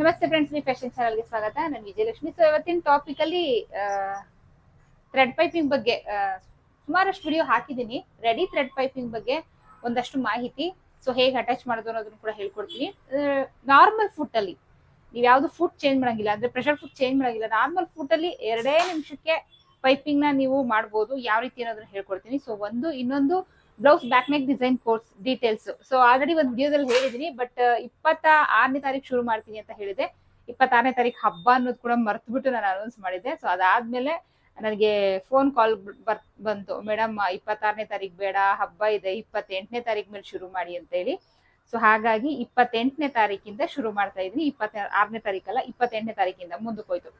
ನಮಸ್ತೆ ಫ್ರೆಂಡ್ಸ್, మీ ಫ್ಯಾಷನ್ ಚಾನಲ್ಗೆ ಸ್ವಾಗತ. ನಾನು ವಿಜಯಲಕ್ಷ್ಮಿ. ಸೊ ಇವತ್ತಿನ ಟಾಪಿಕ್ ಅಲ್ಲಿ ಥ್ರೆಡ್ ಪೈಪಿಂಗ್ ಬಗ್ಗೆ ಸುಮಾರಷ್ಟು ವಿಡಿಯೋ ಹಾಕಿದ್ದೀನಿ. ರೆಡಿ ಥ್ರೆಡ್ ಪೈಪಿಂಗ್ ಬಗ್ಗೆ ಒಂದಷ್ಟು ಮಾಹಿತಿ, ಸೊ ಹೇಗೆ ಅಟ್ಯಾಚ್ ಮಾಡೋದು ಅನ್ನೋದನ್ನು ಕೂಡ ಹೇಳ್ಕೊಡ್ತೀನಿ. ನಾರ್ಮಲ್ ಫುಟ್ ಅಲ್ಲಿ ನೀವು ಯಾವ್ದು ಫುಟ್ ಚೇಂಜ್ ಮಾಡಂಗಿಲ್ಲ, ಅಂದ್ರೆ ಪ್ರೆಷರ್ ಫುಟ್ ಚೇಂಜ್ ಮಾಡಂಗಿಲ್ಲ. ನಾರ್ಮಲ್ ಫುಟ್ ಅಲ್ಲಿ 2 ನಿಮಿಷಕ್ಕೆ ಪೈಪಿಂಗ್ ನ ನೀವು ಮಾಡ್ಬೋದು. ಯಾವ ರೀತಿ ಅನ್ನೋದನ್ನ ಹೇಳ್ಕೊಡ್ತೀನಿ. ಸೊ ಇನ್ನೊಂದು blouse back neck design course details. So already ಒಂದು ವಿಡಿಯೋದಲ್ಲಿ ಹೇಳಿದೀನಿ, ಬಟ್ 26ನೇ ತಾರೀಕು ಶುರು ಮಾಡ್ತೀನಿ ಅಂತ ಹೇಳಿದೆ. 26ನೇ ತಾರೀಕು ಹಬ್ಬ ಅನ್ನೋದು ಕೂಡ ಮರ್ತ್ಬಿಟ್ಟು ನಾನು ಅನೌನ್ಸ್ ಮಾಡಿದ್ದೆ. ಸೊ ಅದಾದ್ಮೇಲೆ ನನಗೆ ಫೋನ್ ಕಾಲ್ ಬಂತು, ಮೇಡಮ್ 26ನೇ ತಾರೀಕು ಬೇಡ, ಹಬ್ಬ ಇದೆ, 28ನೇ ತಾರೀಕು ಮೇಲೆ ಶುರು ಮಾಡಿ ಅಂತ ಹೇಳಿ. ಸೊ ಹಾಗಾಗಿ 28ನೇ ತಾರೀಕಿಂದ ಶುರು ಮಾಡ್ತಾ ಇದ್ದೀನಿ. 26ನೇ ತಾರೀಕಲ್ಲ, 28ನೇ ತಾರೀಕಿಂದ ಮುಂದಕ್ಕೆ ಹೋಯ್ತು.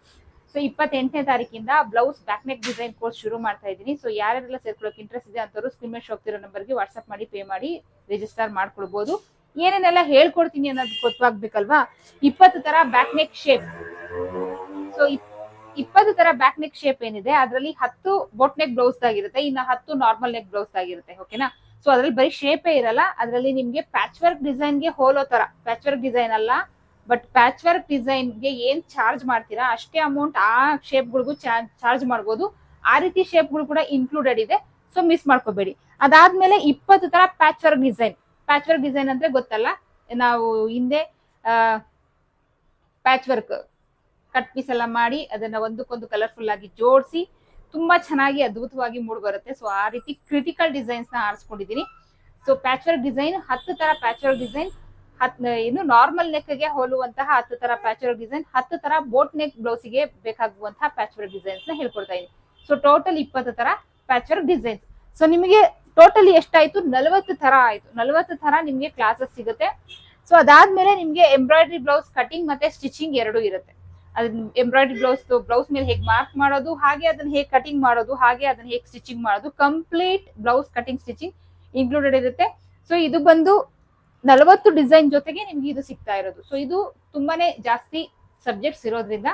ಸೊ 28ನೇ ತಾರೀಕಿಂದ blouse back neck design course ಶುರು ಮಾಡ್ತಾ ಇದ್ದೀನಿ. ಸೊ ಯಾರೆಲ್ಲ ಸೇರ್ಕೊಳ್ಳೋಕೆ ಇಂಟ್ರೆಸ್ಟ್ ಇದೆ ಅಂತವ್ರು ಸ್ಕ್ರೀನ್ ಮೇಲೆ ಹೋಗ್ತಿರೋ ನಂಬರ್ಗೆ ವಾಟ್ಸ್ಆಪ್ ಮಾಡಿ ಪೇ ಮಾಡಿ ರಿಜಿಸ್ಟರ್ ಮಾಡ್ಕೊಳ್ಬಹುದು. ಏನೇನೆಲ್ಲ ಹೇಳ್ಕೊಡ್ತೀನಿ ಅನ್ನೋದು ಗೊತ್ತಾಗ್ಬೇಕಲ್ವಾ. 20 ತರ ಬ್ಯಾಕ್ ನೆಕ್ ಶೇಪ್. ಸೊ 20 ತರ ಬ್ಯಾಕ್ ನೆಕ್ ಶೇಪ್ ಏನಿದೆ ಅದರಲ್ಲಿ 10 ಬೋಟ್ ನೆಕ್ ಬ್ಲೌಸ್ ಆಗಿರುತ್ತೆ, ಇನ್ನ 10 ನಾರ್ಮಲ್ ನೆಕ್ ಬ್ಲೌಸ್ ಆಗಿರುತ್ತೆ. ಓಕೆನಾ. ಸೊ ಅದ್ರಲ್ಲಿ ಬರೀ ಶೇಪೇ ಇರಲ್ಲ, ಅದರಲ್ಲಿ ನಿಮ್ಗೆ ಪ್ಯಾಚ್ ವರ್ಕ್ ಡಿಸೈನ್ಗೆ ಹೋಲೋ ತರ, ಪ್ಯಾಚ್ ವರ್ಕ್ ಡಿಸೈನ್ ಅಲ್ಲ ಬಟ್ ಪ್ಯಾಚ್ ವರ್ಕ್ ಡಿಸೈನ್ಗೆ ಏನ್ ಚಾರ್ಜ್ ಮಾಡ್ತೀರಾ ಅಷ್ಟೇ ಅಮೌಂಟ್ ಆ ಶೇಪ್ಗಳಿಗೂ ಚಾರ್ಜ್ ಮಾಡ್ಬೋದು. ಆ ರೀತಿ ಶೇಪ್ಗಳು ಕೂಡ ಇನ್ಕ್ಲೂಡೆಡ್ ಇದೆ. ಸೊ ಮಿಸ್ ಮಾಡ್ಕೋಬೇಡಿ. ಅದಾದ್ಮೇಲೆ 20 ತರ patch work design. Patch work design ಅಂದ್ರೆ ಗೊತ್ತಲ್ಲ, ನಾವು ಹಿಂದೆ ಪ್ಯಾಚ್ ವರ್ಕ್ ಕಟ್ ಪೀಸ್ ಎಲ್ಲ ಮಾಡಿ ಅದನ್ನ ಒಂದಕ್ಕೊಂದು ಕಲರ್ಫುಲ್ ಆಗಿ ಜೋಡಿಸಿ ತುಂಬಾ ಚೆನ್ನಾಗಿ ಅದ್ಭುತವಾಗಿ ಮೂಡ್ ಬರುತ್ತೆ. ಸೊ ಆ ರೀತಿ ಕ್ರಿಟಿಕಲ್ ಡಿಸೈನ್ಸ್ ನ ಆರಿಸ್ಕೊಂಡಿದ್ದೀನಿ. ಸೊ ಪ್ಯಾಚ್ ವರ್ಕ್ ಡಿಸೈನ್ 10 ತರ ಪ್ಯಾಚ್ ವರ್ಕ್ ಡಿಸೈನ್, ಇನ್ನು ನಾರ್ಮಲ್ ನೆಕ್ ಗೆ ಹೋಲುವಂತಹ 10 ತರ ಪ್ಯಾಚ್ ವರ್ಕ್ ಡಿಸೈನ್, 10 ತರ ಬೋಟ್ ನೆಕ್ ಬ್ಲೌಸ್ ಗೆ ಬೇಕಾಗುವಂತಹ ಪ್ಯಾಚ್ ವರ್ಕ್ ಡಿಸೈನ್ಸ್ ನ ಹೇಳ್ಕೊಡ್ತಾ ಇದ್ದೀನಿ. ಸೊ ಟೋಟಲ್ 20 ತರ ಪ್ಯಾಚ್ ವರ್ಕ್ ಡಿಸೈನ್ಸ್. ಸೊ ನಿಮಗೆ ಟೋಟಲಿ ಎಷ್ಟಾಯ್ತು? 40 ತರ ಆಯ್ತು. 40 ತರ ನಿಮ್ಗೆ ಕ್ಲಾಸಸ್ ಸಿಗುತ್ತೆ. ಸೊ ಅದಾದ್ಮೇಲೆ ನಿಮ್ಗೆ ಎಂಬ್ರಾಯ್ಡ್ರಿ ಬ್ಲೌಸ್ ಕಟಿಂಗ್ ಮತ್ತೆ ಸ್ಟಿಚಿಂಗ್ 2 ಇರುತ್ತೆ. ಅದನ್ನ ಎಂಬ್ರಾಯ್ಡ್ರಿ ಬ್ಲೌಸ್ ಮೇಲೆ ಹೇಗೆ ಮಾರ್ಕ್ ಮಾಡೋದು, ಹಾಗೆ ಅದನ್ನ ಹೇಗೆ ಕಟಿಂಗ್ ಮಾಡೋದು, ಹಾಗೆ ಅದನ್ನ ಹೇಗೆ ಸ್ಟಿಚಿಂಗ್ ಮಾಡೋದು, complete blouse cutting stitching included ಇರುತ್ತೆ. ಸೊ ಇದು ಬಂದು 40 ಡಿಸೈನ್ ಜೊತೆಗೆ ನಿಮ್ಗೆ ಇದು ಸಿಗ್ತಾ ಇರೋದು. ಸೊ ಇದು ತುಂಬಾನೇ ಜಾಸ್ತಿ ಸಬ್ಜೆಕ್ಟ್ಸ್ ಇರೋದ್ರಿಂದ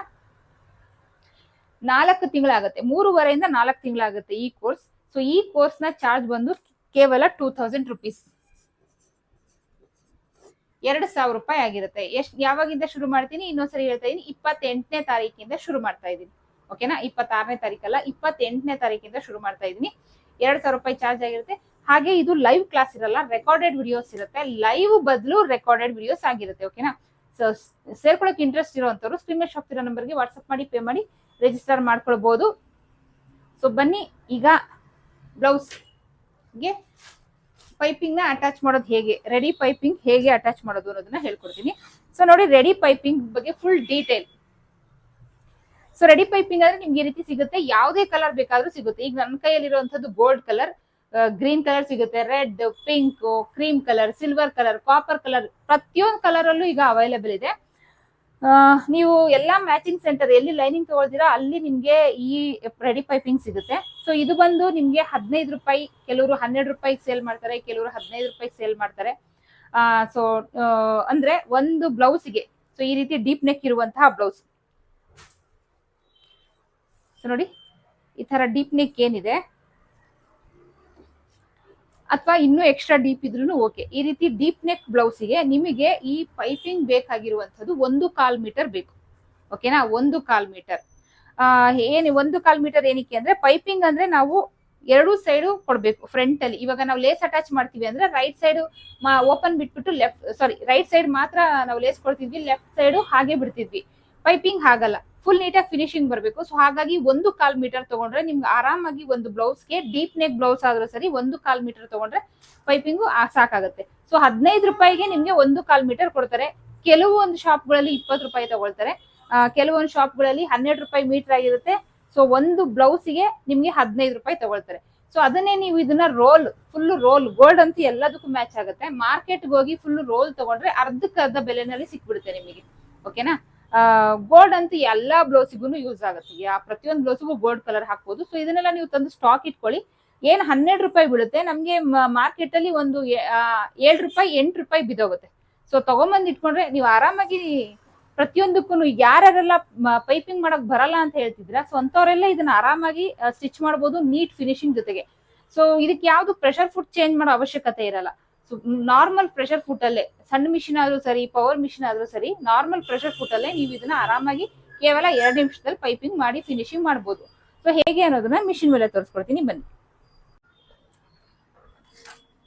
4 ತಿಂಗಳಾಗುತ್ತೆ, 3.5 4 ತಿಂಗಳಾಗುತ್ತೆ ಈ ಕೋರ್ಸ್. ಸೊ ಈ ಕೋರ್ಸ್ ನ ಚಾರ್ಜ್ ಬಂದು ಕೇವಲ 2000 ರುಪೀಸ್, 2000 ರೂಪಾಯಿ ಆಗಿರುತ್ತೆ. ಯಾವಾಗಿಂದ ಶುರು ಮಾಡ್ತೀನಿ ಇನ್ನೊಂದ್ಸರಿ ಹೇಳ್ತಾ ಇದೀನಿ, 28ನೇ ತಾರೀಕಿಂದ ಶುರು ಮಾಡ್ತಾ ಇದೀನಿ. ಓಕೆನಾ. 26ನೇ ತಾರೀಕಲ್ಲ, 28ನೇ ತಾರೀಕಿಂದ ಶುರು ಮಾಡ್ತಾ ಇದೀನಿ. 2000 ರೂಪಾಯಿ ಚಾರ್ಜ್ ಆಗಿರುತ್ತೆ. ಹಾಗೆ ಇದು ಲೈವ್ ಕ್ಲಾಸ್ ಇರಲ್ಲ, ರೆಕಾರ್ಡೆಡ್ ವಿಡಿಯೋಸ್ ಇರುತ್ತೆ. ಲೈವ್ ಬದಲು ರೆಕಾರ್ಡೆಡ್ ವಿಡಿಯೋಸ್ ಆಗಿರುತ್ತೆ. ಓಕೆನಾ. ಸೊ ಸೇರ್ಕೊಳ್ಳೋಕೆ ಇಂಟ್ರೆಸ್ಟ್ ಇರೋಂಥವ್ರು ಸ್ಕ್ರೀನ್ ಮೇಲೆ ಹೋಗ್ತಿರೋ ನಂಬರ್ಗೆ ವಾಟ್ಸ್ಆಪ್ ಮಾಡಿ ಪೇ ಮಾಡಿ ರಿಜಿಸ್ಟರ್ ಮಾಡ್ಕೊಳ್ಬಹುದು. ಸೊ ಬನ್ನಿ, ಈಗ ಬ್ಲೌಸ್ಗೆ ಪೈಪಿಂಗ್ ನ ಅಟ್ಯಾಚ್ ಮಾಡೋದು ಹೇಗೆ, ರೆಡಿ ಪೈಪಿಂಗ್ ಹೇಗೆ ಅಟ್ಯಾಚ್ ಮಾಡೋದು ಅನ್ನೋದನ್ನ ಹೇಳ್ಕೊಡ್ತೀನಿ. ಸೊ ನೋಡಿ, ರೆಡಿ ಪೈಪಿಂಗ್ ಬಗ್ಗೆ full detail. So ready piping ಅಂದ್ರೆ ನಿಮ್ಗೆ ಈ ರೀತಿ ಸಿಗುತ್ತೆ, ಯಾವುದೇ ಕಲರ್ ಬೇಕಾದ್ರೂ ಸಿಗುತ್ತೆ. ಈಗ ನನ್ನ ಕೈಯಲ್ಲಿರುವಂತದ್ದು ಗೋಲ್ಡ್ ಕಲರ್, ಗ್ರೀನ್ ಕಲರ್ ಸಿಗುತ್ತೆ, red, pink, cream colour, silver colour, copper colour, ಪ್ರತಿಯೊಂದು ಕಲರ್ ಅಲ್ಲೂ ಈಗ ಅವೈಲೇಬಲ್ ಇದೆ. ನೀವು ಎಲ್ಲಾ ಮ್ಯಾಚಿಂಗ್ ಸೆಂಟರ್ ಎಲ್ಲಿ ಲೈನಿಂಗ್ ತಗೊಳ್ತೀರಾ ಅಲ್ಲಿ ನಿಮ್ಗೆ ಈ ರೆಡಿ ಪೈಪಿಂಗ್ ಸಿಗುತ್ತೆ. ಸೊ ಇದು ಬಂದು ನಿಮ್ಗೆ 15 ರೂಪಾಯಿ, ಕೆಲವರು 12 ರೂಪಾಯಿಗೆ ಸೇಲ್ ಮಾಡ್ತಾರೆ, ಕೆಲವರು 15 ರೂಪಾಯಿಗೆ ಸೇಲ್ ಮಾಡ್ತಾರೆ. ಸೊ ಅಂದ್ರೆ ಒಂದು ಬ್ಲೌಸ್ಗೆ, ಸೊ ಈ ರೀತಿ ಡೀಪ್ ನೆಕ್ ಇರುವಂತಹ ಬ್ಲೌಸ್. ಸೊ ನೋಡಿ, ಈ ತರ ಡೀಪ್ ನೆಕ್ ಏನಿದೆ, ಅಥವಾ ಇನ್ನೂ ಎಕ್ಸ್ಟ್ರಾ ಡೀಪ್ ಇದ್ರೂ ಓಕೆ. ಈ ರೀತಿ ಡೀಪ್ ನೆಕ್ ಬ್ಲೌಸಿಗೆ ನಿಮಗೆ ಈ ಪೈಪಿಂಗ್ ಬೇಕಾಗಿರುವಂತದ್ದು 1/4 ಮೀಟರ್ ಬೇಕು. ಓಕೆನಾ. 1/4 ಮೀಟರ್. 1/4 ಮೀಟರ್ ಏನಕ್ಕೆ ಅಂದ್ರೆ, ಪೈಪಿಂಗ್ ಅಂದ್ರೆ ನಾವು 2 ಸೈಡು ಕೊಡ್ಬೇಕು. ಫ್ರಂಟ್ ಅಲ್ಲಿ ಇವಾಗ ನಾವು ಲೇಸ್ ಅಟ್ಯಾಚ್ ಮಾಡ್ತೀವಿ ಅಂದ್ರೆ ರೈಟ್ ಸೈಡ್ ಓಪನ್ ಬಿಟ್ಬಿಟ್ಟು ರೈಟ್ ಸೈಡ್ ಮಾತ್ರ ನಾವು ಲೇಸ್ ಕೊಡ್ತಿದ್ವಿ, ಲೆಫ್ಟ್ ಸೈಡ್ ಹಾಗೆ ಬಿಡ್ತಿದ್ವಿ. ಪೈಪಿಂಗ್ ಹಾಗಲ್ಲ, ಫುಲ್ ನೀಟಾಗಿ ಫಿನಿಶಿಂಗ್ ಬರಬೇಕು. ಸೊ ಹಾಗಾಗಿ 1/4 ಮೀಟರ್ ತಗೊಂಡ್ರೆ ನಿಮ್ಗೆ ಆರಾಮಾಗಿ ಒಂದು ಬ್ಲೌಸ್ಗೆ, ಡೀಪ್ ನೆಕ್ ಬ್ಲೌಸ್ ಆದ್ರೂ ಸರಿ 1/4 ಮೀಟರ್ ತಗೊಂಡ್ರೆ ಪೈಪಿಂಗು ಸಾಕಾಗುತ್ತೆ. ಸೊ 15 ರೂಪಾಯಿಗೆ ನಿಮ್ಗೆ 1/4 ಮೀಟರ್ ಕೊಡ್ತಾರೆ. ಕೆಲವೊಂದು ಶಾಪ್ಗಳಲ್ಲಿ 20 ರೂಪಾಯಿ ತಗೊಳ್ತಾರೆ, ಕೆಲವೊಂದು ಶಾಪ್ಗಳಲ್ಲಿ 12 ರೂಪಾಯಿ ಮೀಟರ್ ಆಗಿರುತ್ತೆ. ಸೊ ಒಂದು ಬ್ಲೌಸಿಗೆ ನಿಮ್ಗೆ 15 ರೂಪಾಯಿ ತಗೊಳ್ತಾರೆ. ಸೊ ಅದನ್ನೇ ನೀವು ಇದನ್ನ ಫುಲ್ ರೋಲ್, ಗೋಲ್ಡ್ ಅಂತೂ ಎಲ್ಲದಕ್ಕೂ ಮ್ಯಾಚ್ ಆಗುತ್ತೆ. ಮಾರ್ಕೆಟ್ಗೆ ಹೋಗಿ ಫುಲ್ ರೋಲ್ ತಗೊಂಡ್ರೆ ಅರ್ಧಕ್ಕರ್ಧ ಬೆಲೆನಲ್ಲಿ ಸಿಕ್ಬಿಡುತ್ತೆ ನಿಮಗೆ. ಓಕೆನಾ. ಗೋಲ್ಡ್ ಅಂತೂ ಎಲ್ಲಾ ಬ್ಲೌಸಿಗೂ ಯೂಸ್ ಆಗುತ್ತೆ, ಪ್ರತಿಯೊಂದು ಬ್ಲೌಸಿಗೂ ಗೋಲ್ಡ್ ಕಲರ್ ಹಾಕ್ಬೋದು. ಸೊ ಇದನ್ನೆಲ್ಲ ನೀವು ತಂದು ಸ್ಟಾಕ್ ಇಟ್ಕೊಳ್ಳಿ. ಏನ್ 12 ರೂಪಾಯಿ ಬೀಳುತ್ತೆ ನಮ್ಗೆ ಮಾರ್ಕೆಟ್ ಅಲ್ಲಿ, ಒಂದು 7 ರೂಪಾಯಿ 8 ರೂಪಾಯಿ ಬಿದ್ದೋಗುತ್ತೆ. ಸೊ ತಗೊಂಬಂದ್ ಇಟ್ಕೊಂಡ್ರೆ ನೀವು ಆರಾಮಾಗಿ ಪ್ರತಿಯೊಂದಕ್ಕೂ, ಯಾರೆಲ್ಲ ಪೈಪಿಂಗ್ ಮಾಡಕ್ ಬರಲ್ಲ ಅಂತ ಹೇಳ್ತಿದ್ರ, ಸೊ ಅಂತವರೆಲ್ಲ ಇದನ್ನ ಆರಾಮಾಗಿ ಸ್ಟಿಚ್ ಮಾಡಬಹುದು ನೀಟ್ ಫಿನಿಶಿಂಗ್ ಜೊತೆಗೆ. ಸೊ ಇದಕ್ಕೆ ಯಾವ್ದು ಪ್ರೆಷರ್ ಫುಟ್ ಚೇಂಜ್ ಮಾಡೋ ಅವಶ್ಯಕತೆ ಇರಲ್ಲ. ನಾರ್ಮಲ್ ಪ್ರೆಷರ್ ಫುಟ್ ಅಲ್ಲೇ, ಸಣ್ಣ ಮಿಷಿನ್ ಆದ್ರೂ ಸರಿ, ಪವರ್ ಮಿಷಿನ್ ಆದ್ರೂ ಸರಿ, ನಾರ್ಮಲ್ ಪ್ರೆಷರ್ ಫುಟ್ ಅಲ್ಲೇ ನೀವು ಇದನ್ನ ಆರಾಮಾಗಿ ಕೇವಲ 2 ನಿಮಿಷದಲ್ಲಿ ಪೈಪಿಂಗ್ ಮಾಡಿ ಫಿನಿಶಿಂಗ್ ಮಾಡ್ಬೋದು. ಸೊ ಹೇಗೆ ಅನ್ನೋದನ್ನ ಮಿಷಿನ್ ಮೇಲೆ ತೋರಿಸ್ಕೊಡ್ತೀನಿ ಬನ್ನಿ.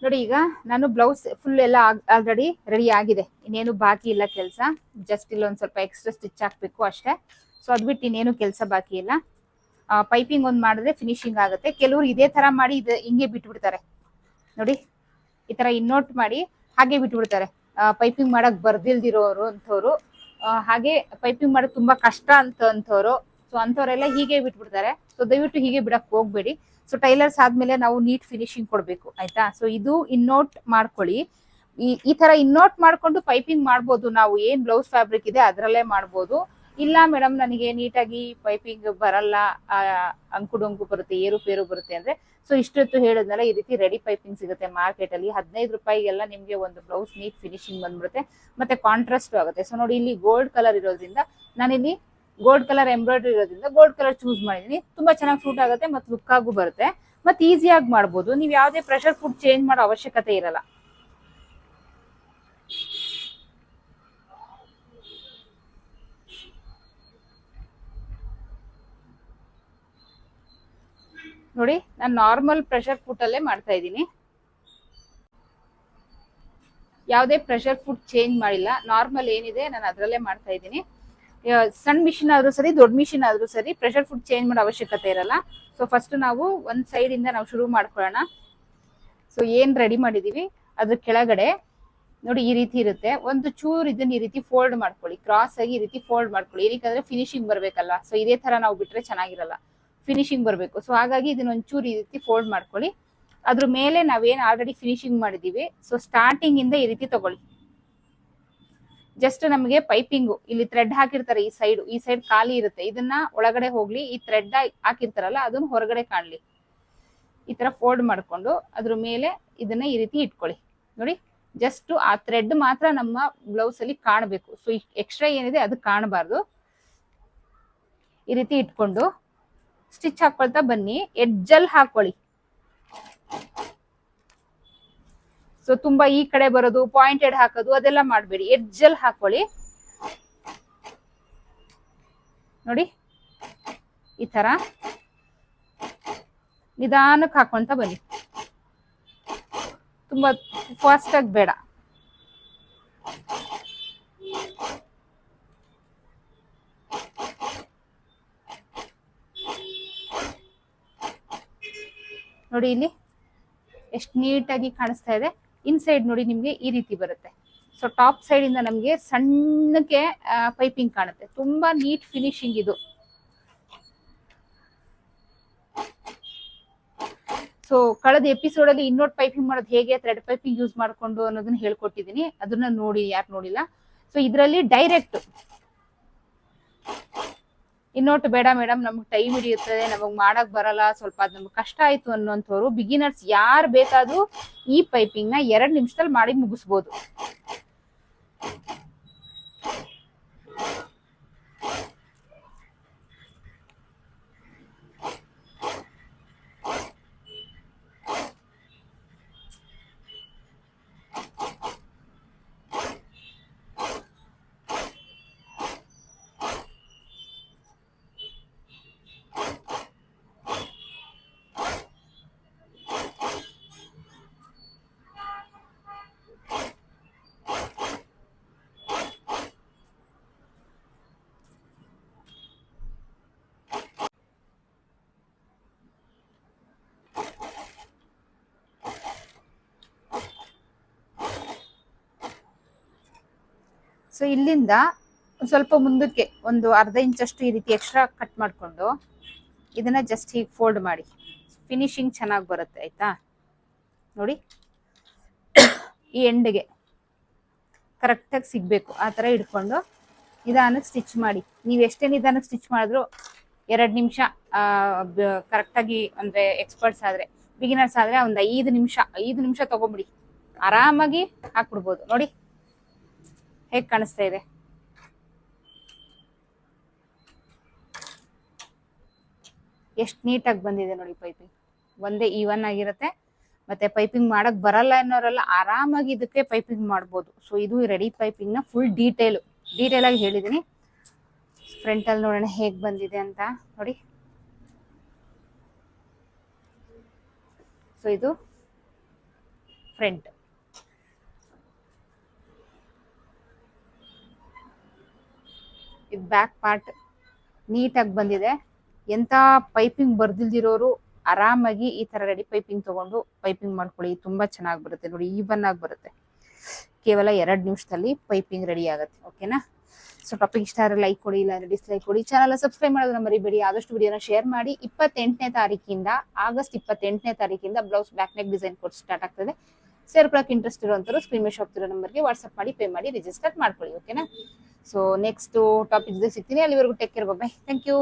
ನೋಡಿ, ಈಗ ನಾನು ಬ್ಲೌಸ್ ಫುಲ್ ಎಲ್ಲ ಆಲ್ರೆಡಿ ರೆಡಿ ಆಗಿದೆ, ಇನ್ನೇನು ಬಾಕಿ ಇಲ್ಲ ಕೆಲಸ. ಜಸ್ಟ್ ಇಲ್ಲೊಂದು ಸ್ವಲ್ಪ ಎಕ್ಸ್ಟ್ರಾ ಸ್ಟಿಚ್ ಹಾಕ್ಬೇಕು ಅಷ್ಟೇ. ಸೊ ಅದ್ ಬಿಟ್ಟು ಇನ್ನೇನು ಕೆಲಸ ಬಾಕಿ ಇಲ್ಲ. ಪೈಪಿಂಗ್ ಒಂದು ಮಾಡಿದ್ರೆ ಫಿನಿಶಿಂಗ್ ಆಗುತ್ತೆ. ಕೆಲವರು ಇದೇ ತರ ಮಾಡಿ ಹಿಂಗೆ ಬಿಟ್ಬಿಡ್ತಾರೆ ನೋಡಿ, ಈ ತರ ಇನ್ನೋಟ್ ಮಾಡಿ ಹಾಗೆ ಬಿಟ್ಬಿಡ್ತಾರೆ. ಪೈಪಿಂಗ್ ಮಾಡಕ್ ಬರ್ದಿಲ್ದಿರೋರು ಅಂಥವ್ರು, ಹಾಗೆ ಪೈಪಿಂಗ್ ಮಾಡೋದು ತುಂಬಾ ಕಷ್ಟ ಅಂತವ್ರು, ಸೊ ಅಂಥವ್ರೆಲ್ಲ ಹೀಗೆ ಬಿಟ್ಬಿಡ್ತಾರೆ. ಸೊ ದಯವಿಟ್ಟು ಹೀಗೆ ಬಿಡಕ್ ಹೋಗ್ಬೇಡಿ. ಸೊ ಟೈಲರ್ಸ್ ಆದ್ಮೇಲೆ ನಾವು ನೀಟ್ ಫಿನಿಶಿಂಗ್ ಕೊಡ್ಬೇಕು, ಆಯ್ತಾ. ಸೊ ಇದು ಇನ್ನೋಟ್ ಮಾಡ್ಕೊಳ್ಳಿ. ಈ ತರ ಇನ್ನೋಟ್ ಮಾಡ್ಕೊಂಡು ಪೈಪಿಂಗ್ ಮಾಡ್ಬೋದು. ನಾವು ಏನ್ ಬ್ಲೌಸ್ ಫ್ಯಾಬ್ರಿಕ್ ಇದೆ ಅದ್ರಲ್ಲೇ ಮಾಡ್ಬೋದು. ಇಲ್ಲ ಮೇಡಮ್ ನನಗೆ ನೀಟಾಗಿ ಪೈಪಿಂಗ್ ಬರಲ್ಲ, ಅಂಕು ಬರುತ್ತೆ, ಏರುಪೇರು ಬರುತ್ತೆ ಅಂದ್ರೆ, ಸೊ ಇಷ್ಟೊತ್ತು ಹೇಳಿದ್ನಲ್ಲ, ಈ ರೀತಿ ರೆಡಿ ಪೈಪಿಂಗ್ ಸಿಗುತ್ತೆ ಮಾರ್ಕೆಟ್ ಅಲ್ಲಿ. 15 ರೂಪಾಯಿಗೆಲ್ಲ ನಿಮ್ಗೆ ಒಂದು ಬ್ಲೌಸ್ ನೀಟ್ ಫಿನಿಶಿಂಗ್ ಬಂದ್ಬಿಡುತ್ತೆ, ಮತ್ತೆ ಕಾಂಟ್ರಾಸ್ಟ್ ಆಗುತ್ತೆ. ಸೊ ನೋಡಿ, ಇಲ್ಲಿ ಗೋಲ್ಡ್ ಕಲರ್ ಇರೋದ್ರಿಂದ ನಾನಿಲ್ಲಿ ಗೋಲ್ಡ್ ಕಲರ್ ಎಂಬ್ರಾಯ್ಡ್ರಿ ಇರೋದ್ರಿಂದ ಗೋಲ್ಡ್ ಕಲರ್ ಚೂಸ್ ಮಾಡಿದೀನಿ. ತುಂಬಾ ಚೆನ್ನಾಗಿ ಸೂಟ್ ಆಗುತ್ತೆ, ಮತ್ತೆ ಲುಕ್ ಆಗು ಬರುತ್ತೆ, ಮತ್ತೆ ಈಸಿಯಾಗಿ ಮಾಡ್ಬೋದು. ನೀವು ಯಾವುದೇ ಪ್ರೆಷರ್ ಫುಡ್ ಚೇಂಜ್ ಮಾಡೋ ಅವಶ್ಯಕತೆ ಇರಲ್ಲ. ನೋಡಿ, ನಾನು ನಾರ್ಮಲ್ ಪ್ರೆಷರ್ ಫುಡ್ ಅಲ್ಲೇ ಮಾಡ್ತಾ ಇದ್ದೀನಿ, ಯಾವುದೇ ಪ್ರೆಷರ್ ಫುಡ್ ಚೇಂಜ್ ಮಾಡಿಲ್ಲ. ನಾರ್ಮಲ್ ಏನಿದೆ ನಾನು ಅದ್ರಲ್ಲೇ ಮಾಡ್ತಾ ಇದ್ದೀನಿ. ಸಣ್ಣ ಮಿಷಿನ್ ಆದ್ರೂ ಸರಿ, ದೊಡ್ಡ ಮಿಷಿನ್ ಆದ್ರೂ ಸರಿ, ಪ್ರೆಷರ್ ಫುಡ್ ಚೇಂಜ್ ಮಾಡೋ ಅವಶ್ಯಕತೆ ಇರಲ್ಲ. ಸೊ ಫಸ್ಟ್ ನಾವು ಒಂದ್ ಸೈಡ್ ಇಂದ ನಾವು ಶುರು ಮಾಡ್ಕೊಳ್ಳೋಣ. ಸೊ ಏನ್ ರೆಡಿ ಮಾಡಿದೀವಿ ಅದ್ರ ಕೆಳಗಡೆ ನೋಡಿ ಈ ರೀತಿ ಇರುತ್ತೆ. ಒಂದು ಚೂರ್ ಇದನ್ನ ಈ ರೀತಿ ಫೋಲ್ಡ್ ಮಾಡ್ಕೊಳ್ಳಿ, ಕ್ರಾಸ್ ಆಗಿ ಈ ರೀತಿ ಫೋಲ್ಡ್ ಮಾಡ್ಕೊಳ್ಳಿ. ಏನಕ್ಕಂದ್ರೆ ಫಿನಿಶಿಂಗ್ ಬರ್ಬೇಕಲ್ಲ. ಸೊ ಇದೇ ತರ ನಾವು ಬಿಟ್ರೆ ಚೆನ್ನಾಗಿರಲ್ಲ, ಫಿನಿಶಿಂಗ್ ಬರಬೇಕು. ಸೊ ಹಾಗಾಗಿ ಇದನ್ನ ಒಂಚೂರು ಈ ರೀತಿ ಫೋಲ್ಡ್ ಮಾಡ್ಕೊಳ್ಳಿ. ಅದ್ರ ಮೇಲೆ ನಾವೇನ್ ಆಲ್ರೆಡಿ ಫಿನಿಶಿಂಗ್ ಮಾಡಿದೀವಿ, ಸೊ ಸ್ಟಾರ್ಟಿಂಗ್ ಇಂದ ಈ ರೀತಿ ತಗೊಳ್ಳಿ. ಜಸ್ಟ್ ನಮಗೆ ಪೈಪಿಂಗು ಇಲ್ಲಿ ಥ್ರೆಡ್ ಹಾಕಿರ್ತಾರೆ, ಈ ಸೈಡ್ ಖಾಲಿ ಇರುತ್ತೆ, ಇದನ್ನ ಒಳಗಡೆ ಹೋಗ್ಲಿ, ಈ ಥ್ರೆಡ್ ಹಾಕಿರ್ತಾರಲ್ಲ ಅದನ್ನ ಹೊರಗಡೆ ಕಾಣ್ಲಿ. ಈ ತರ ಫೋಲ್ಡ್ ಮಾಡ್ಕೊಂಡು ಅದ್ರ ಮೇಲೆ ಇದನ್ನ ಈ ರೀತಿ ಇಟ್ಕೊಳ್ಳಿ. ನೋಡಿ, ಜಸ್ಟ್ ಆ ಥ್ರೆಡ್ ಮಾತ್ರ ನಮ್ಮ ಬ್ಲೌಸ್ ಅಲ್ಲಿ ಕಾಣಬೇಕು. ಸೊ ಎಕ್ಸ್ಟ್ರಾ ಏನಿದೆ ಅದು ಕಾಣಬಾರ್ದು. ಈ ರೀತಿ ಇಟ್ಕೊಂಡು ಸ್ಟಿಚ್ ಹಾಕೊಳ್ತಾ ಬನ್ನಿ. ಎಡ್ಜಲ್ ಹಾಕೊಳ್ಳಿ. ಸೊ ತುಂಬಾ ಈ ಕಡೆ ಬರೋದು, ಪಾಯಿಂಟೆಡ್ ಹಾಕೋದು ಅದೆಲ್ಲ ಮಾಡಬೇಡಿ, ಎಡ್ಜಲ್ ಹಾಕೊಳ್ಳಿ. ನೋಡಿ, ಈ ತರ ನಿಧಾನಕ್ಕೆ ಹಾಕೊಂತ ಬನ್ನಿ, ತುಂಬಾ ಫಾಸ್ಟ್ ಆಗಿ ಬೇಡ. ನೋಡಿ ಇಲ್ಲಿ ಎಷ್ಟು ನೀಟಾಗಿ ಕಾಣಿಸ್ತಾ ಇದೆ. ಇನ್ಸೈಡ್ ನೋಡಿ ನಿಮ್ಗೆ ಈ ರೀತಿ ಬರುತ್ತೆ. ಸೊ ಟಾಪ್ ಸೈಡ್ ಇಂದ ನಮ್ಗೆ ಸಣ್ಣಕ್ಕೆ ಪೈಪಿಂಗ್ ಕಾಣುತ್ತೆ. ತುಂಬಾ ನೀಟ್ ಫಿನಿಶಿಂಗ್ ಇದು. ಸೊ ಕಳೆದ ಎಪಿಸೋಡ್ ಅಲ್ಲಿ ಇನ್ನೋಟ್ ಪೈಪಿಂಗ್ ಮಾಡೋದು ಹೇಗೆ, ಥ್ರೆಡ್ ಪೈಪಿಂಗ್ ಯೂಸ್ ಮಾಡ್ಕೊಂಡು ಅನ್ನೋದನ್ನ ಹೇಳ್ಕೊಟ್ಟಿದ್ದೀನಿ, ಅದನ್ನ ನೋಡಿ ಯಾರು ನೋಡಿಲ್ಲ. ಸೊ ಇದರಲ್ಲಿ ಡೈರೆಕ್ಟ್ ಇನ್ನೋಟ್ ಬೇಡ ಮೇಡಮ್, ನಮ್ಗೆ ಟೈಮ್ ಹಿಡಿಯುತ್ತದೆ, ನಮಗ್ ಮಾಡಕ್ ಬರಲ್ಲ, ಸ್ವಲ್ಪ ಅದ್ ನಮ್ಗೆ ಕಷ್ಟ ಆಯ್ತು ಅನ್ನೋಂಥವ್ರು, ಬಿಗಿನರ್ಸ್ ಯಾರು ಬೇಕಾದ್ರೂ ಈ ಪೈಪಿಂಗ್ ನ 2 ನಿಮಿಷದಲ್ಲಿ ಮಾಡಿ ಮುಗಿಸ್ಬೋದು. ಸೊ ಇಲ್ಲಿಂದ ಸ್ವಲ್ಪ ಮುಂದಕ್ಕೆ ಒಂದು ಅರ್ಧ ಇಂಚಷ್ಟು ಈ ರೀತಿ ಎಕ್ಸ್ಟ್ರಾ ಕಟ್ ಮಾಡ್ಕೊಂಡು ಇದನ್ನ ಜಸ್ಟ್ ಹೀಗೆ ಫೋಲ್ಡ್ ಮಾಡಿ, ಫಿನಿಶಿಂಗ್ ಚೆನ್ನಾಗಿ ಬರುತ್ತೆ, ಆಯ್ತಾ. ನೋಡಿ, ಈ ಎಂಡ್ಗೆ ಕರೆಕ್ಟಾಗಿ ಸಿಗ್ಬೇಕು, ಆ ಥರ ಇಟ್ಕೊಂಡು ನಿಧಾನಕ್ಕೆ ಸ್ಟಿಚ್ ಮಾಡಿ. ನೀವು ಎಷ್ಟೇ ನಿಧಾನಕ್ಕೆ ಸ್ಟಿಚ್ ಮಾಡಿದ್ರು 2 ನಿಮಿಷ ಕರೆಕ್ಟಾಗಿ, ಅಂದ್ರೆ ಎಕ್ಸ್ಪರ್ಟ್ಸ್ ಆದ್ರೆ, ಬಿಗಿನರ್ಸ್ ಆದ್ರೆ ಒಂದು 5 ನಿಮಿಷ ತಗೊಂಬಿಡಿ, ಆರಾಮಾಗಿ ಹಾಕ್ಬಿಡ್ಬೋದು. ನೋಡಿ ಹೇಗೆ ಕಾಣಿಸ್ತಾ ಇದೆ. ಎಷ್ಟು ನೀಟಾಗಿ ಬಂದಿದೆ ನೋಡಿ ಪೈಪಿಂಗ್. ಒಂದೇ ಈವನ್ ಆಗಿರುತ್ತೆ, ಮತ್ತೆ ಪೈಪಿಂಗ್ ಮಾಡಕ್ ಬರಲ್ಲ ಅನ್ನೋರೆಲ್ಲ ಆರಾಮಾಗಿ ಇದಕ್ಕೆ ಪೈಪಿಂಗ್ ಮಾಡ್ಬೋದು. ಸೊ ಇದು ರೆಡಿ ಪೈಪಿಂಗ್ ನ ಫುಲ್ ಡೀಟೇಲ್ ಆಗಿ ಹೇಳಿದೀನಿ. ಫ್ರಂಟ್ ಅಲ್ಲಿ ನೋಡೋಣ ಹೇಗ್ ಬಂದಿದೆ ಅಂತ ನೋಡಿ. ಸೊ ಇದು ಫ್ರಂಟ್. ಇದು ಬ್ಯಾಕ್ ಪಾರ್ಟ್ ನೀಟಾಗಿ ಬಂದಿದೆ. ಎಂತ ಪೈಪಿಂಗ್ ಬರ್ದಿಲ್ದಿರೋರು ಆರಾಮಾಗಿ ಈ ತರ ರೆಡಿ ಪೈಪಿಂಗ್ ತಗೊಂಡು ಪೈಪಿಂಗ್ ಮಾಡ್ಕೊಳ್ಳಿ, ತುಂಬಾ ಚೆನ್ನಾಗಿ ಬರುತ್ತೆ ನೋಡಿ, ಈವನ್ ಆಗಿ ಬರುತ್ತೆ. ಕೇವಲ 2 ನಿಮಿಷದಲ್ಲಿ ಪೈಪಿಂಗ್ ರೆಡಿ ಆಗುತ್ತೆ. ಓಕೆನಾ? ಸೊ ಟಾಪಿಕ್ ಇಷ್ಟ ಆದರೆ ಲೈಕ್ ಕೊಡಿ, ಇಲ್ಲ ಡಿಸ್ಲೈಕ್ ಕೊಡಿ. ಚಾನಲ್ ಸಬ್ಸ್ಕ್ರೈಬ್ ಮಾಡೋದನ್ನ ಮರಿಬೇಡಿ. ಆದಷ್ಟು ವಿಡಿಯೋನ ಶೇರ್ ಮಾಡಿ. 28ನೇ ತಾರೀಕಿಂದ ಆಗಸ್ಟ್ 28ನೇ ತಾರೀಕಿಂದ blouse back neck design course start ಆಗ್ತದೆ. ಸೇರ್ಕೊಳಕ್ಕೆ ಇಂಟ್ರೆಸ್ಟ್ ಇರುವಂತರು ಸ್ಕ್ರೀನ್ ಮೇಲೆ ಶಾಪ್ ಇರೋ ನಂಬರ್ಗೆ ವಾಟ್ಸ್ಆಪ್ ಮಾಡಿ ಪೇ ಮಾಡಿ ರಿಜಿಸ್ಟರ್ ಮಾಡ್ಕೊಳ್ಳಿ. ಓಕೆನಾ? ಸೊ ನೆಕ್ಸ್ಟ್ ಟಾಪಿಕ್ ಜೊತೆ ಸಿಗ್ತೀನಿ. ಅಲ್ಲಿವರೆಗೂ take care, bye. Thank you.